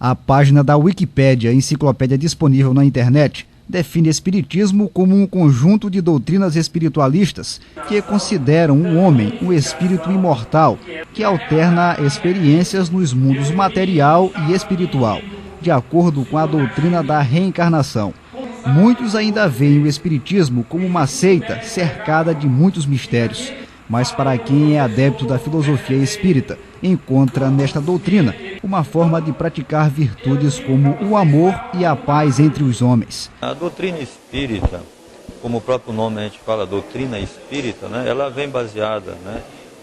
A página da Wikipédia, enciclopédia disponível na internet, define espiritismo como um conjunto de doutrinas espiritualistas que consideram o homem um espírito imortal que alterna experiências nos mundos material e espiritual, de acordo com a doutrina da reencarnação. Muitos ainda veem o espiritismo como uma seita cercada de muitos mistérios, mas para quem é adepto da filosofia espírita, encontra nesta doutrina uma forma de praticar virtudes como o amor e a paz entre os homens. A doutrina espírita, como o próprio nome a gente fala, doutrina espírita, né, ela vem baseada, né,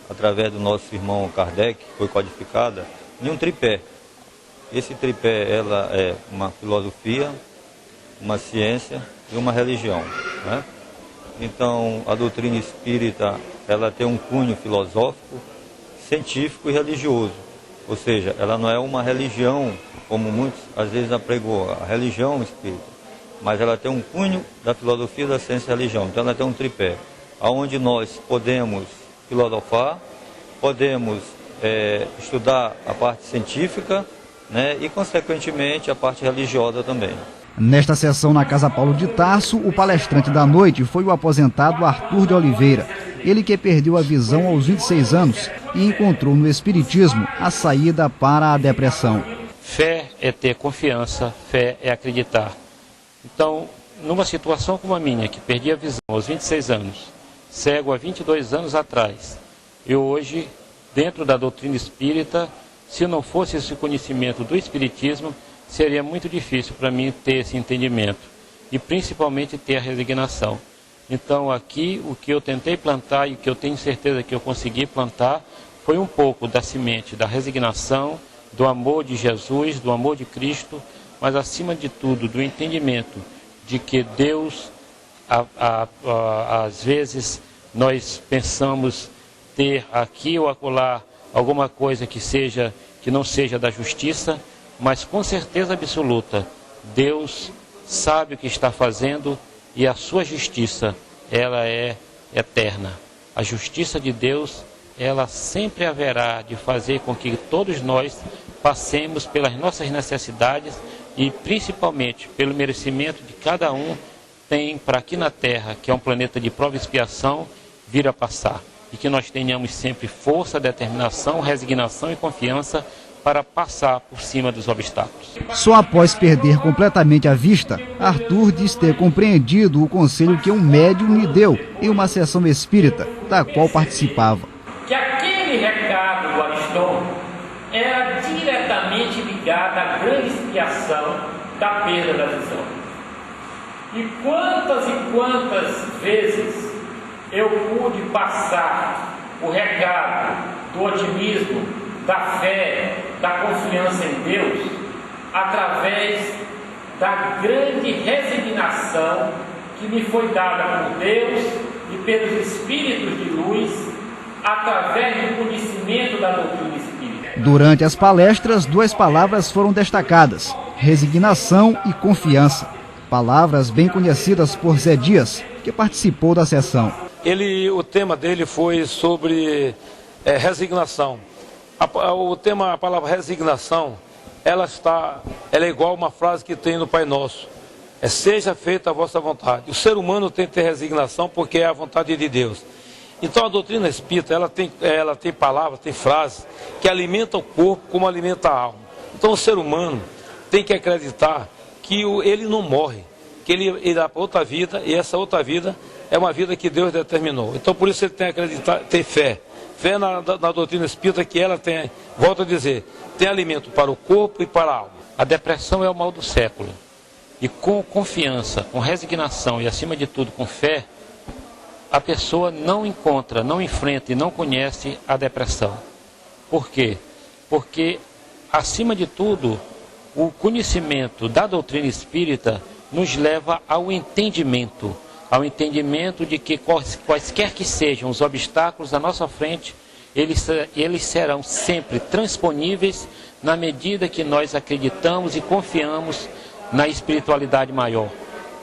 através do nosso irmão Kardec, que foi codificada, em um tripé. Esse tripé ela é uma filosofia, uma ciência e uma religião, né? Então, a doutrina espírita, ela tem um cunho filosófico, científico e religioso. Ou seja, ela não é uma religião, como muitos às vezes apregou, a religião espírita. Mas ela tem um cunho da filosofia, da ciência e da religião. Então, ela tem um tripé, onde nós podemos filosofar, podemos estudar a parte científica, né, e, consequentemente, a parte religiosa também. Nesta sessão na Casa Paulo de Tarso, o palestrante da noite foi o aposentado Arthur de Oliveira. Ele que perdeu a visão aos 26 anos e encontrou no espiritismo a saída para a depressão. Fé é ter confiança, fé é acreditar. Então, numa situação como a minha, que perdi a visão aos 26 anos, cego há 22 anos atrás, eu hoje, dentro da doutrina espírita, se não fosse esse conhecimento do espiritismo, seria muito difícil para mim ter esse entendimento e principalmente ter a resignação. Então aqui o que eu tentei plantar e o que eu tenho certeza que eu consegui plantar foi um pouco da semente da resignação, do amor de Jesus, do amor de Cristo, mas acima de tudo do entendimento de que Deus, às vezes nós pensamos ter aqui ou acolá alguma coisa que não seja da justiça, mas com certeza absoluta, Deus sabe o que está fazendo e a sua justiça, ela é eterna. A justiça de Deus, ela sempre haverá de fazer com que todos nós passemos pelas nossas necessidades e principalmente pelo merecimento de cada um tem para aqui na Terra, que é um planeta de prova e expiação, vir a passar. E que nós tenhamos sempre força, determinação, resignação e confiança para passar por cima dos obstáculos. Só após perder completamente a vista, Arthur diz ter compreendido o conselho que um médium lhe deu em uma sessão espírita, da qual participava. Que aquele recado do Ariston era diretamente ligado à grande expiação da perda da visão. E quantas vezes eu pude passar o recado do otimismo, da fé, da confiança em Deus, através da grande resignação que me foi dada por Deus e pelos espíritos de luz, através do conhecimento da doutrina espírita. Durante as palestras, duas palavras foram destacadas: resignação e confiança. Palavras bem conhecidas por Zé Dias, que participou da sessão. O tema dele foi sobre resignação. A palavra resignação, ela é igual a uma frase que tem no Pai Nosso. Seja feita a vossa vontade. O ser humano tem que ter resignação porque é a vontade de Deus. Então a doutrina espírita, ela tem palavras, tem frases que alimentam o corpo como alimenta a alma. Então o ser humano tem que acreditar que ele não morre, que ele irá para outra vida e essa outra vida é uma vida que Deus determinou. Então por isso ele tem que acreditar, ter fé. Fé na doutrina espírita que ela tem, volto a dizer, tem alimento para o corpo e para a alma. A depressão é o mal do século. E com confiança, com resignação e acima de tudo com fé, a pessoa não encontra, não enfrenta e não conhece a depressão. Por quê? Porque acima de tudo, o conhecimento da doutrina espírita nos leva ao entendimento de que quaisquer que sejam os obstáculos à nossa frente, eles serão sempre transponíveis na medida que nós acreditamos e confiamos na espiritualidade maior.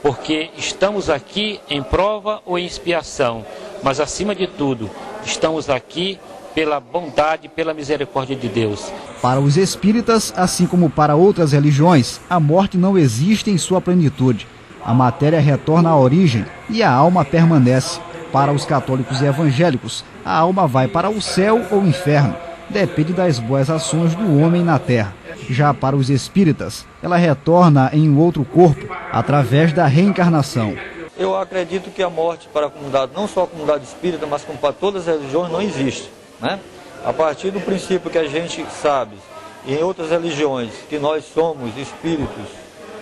Porque estamos aqui em prova ou em expiação, mas acima de tudo, estamos aqui pela bondade e pela misericórdia de Deus. Para os espíritas, assim como para outras religiões, a morte não existe em sua plenitude. A matéria retorna à origem e a alma permanece. Para os católicos e evangélicos, a alma vai para o céu ou inferno. Depende das boas ações do homem na terra. Já para os espíritas, ela retorna em um outro corpo, através da reencarnação. Eu acredito que a morte para a comunidade, não só a comunidade espírita, mas como para todas as religiões, não existe, né? A partir do princípio que a gente sabe, em outras religiões, que nós somos espíritos,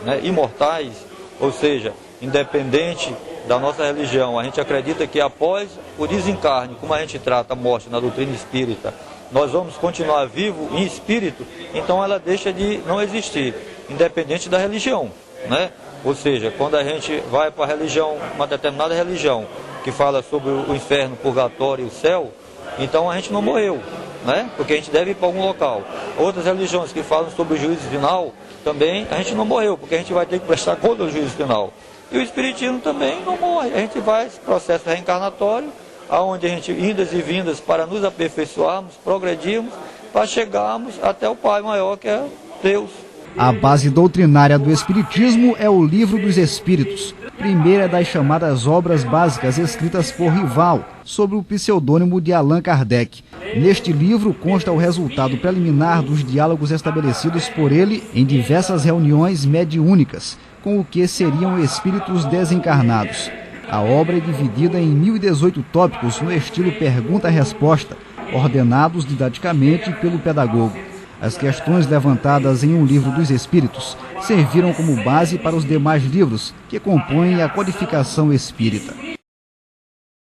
né, imortais, ou seja, independente da nossa religião, a gente acredita que após o desencarne, como a gente trata a morte na doutrina espírita, nós vamos continuar vivo em espírito, então ela deixa de não existir, independente da religião, né? Ou seja, quando a gente vai para a religião, uma determinada religião, que fala sobre o inferno, o purgatório e o céu, então a gente não morreu, né? Porque a gente deve ir para algum local. Outras religiões que falam sobre o juízo final, também a gente não morreu, porque a gente vai ter que prestar conta do juízo final. E o espiritismo também não morre, a gente vai esse processo reencarnatório, aonde a gente indas e vindas para nos aperfeiçoarmos, progredirmos, para chegarmos até o Pai maior, que é Deus. A base doutrinária do Espiritismo é o Livro dos Espíritos, primeira das chamadas obras básicas escritas por Rival, sob o pseudônimo de Allan Kardec. Neste livro consta o resultado preliminar dos diálogos estabelecidos por ele em diversas reuniões mediúnicas, com o que seriam espíritos desencarnados. A obra é dividida em 1018 tópicos no estilo pergunta-resposta, ordenados didaticamente pelo pedagogo. As questões levantadas em um livro dos Espíritos serviram como base para os demais livros que compõem a codificação espírita.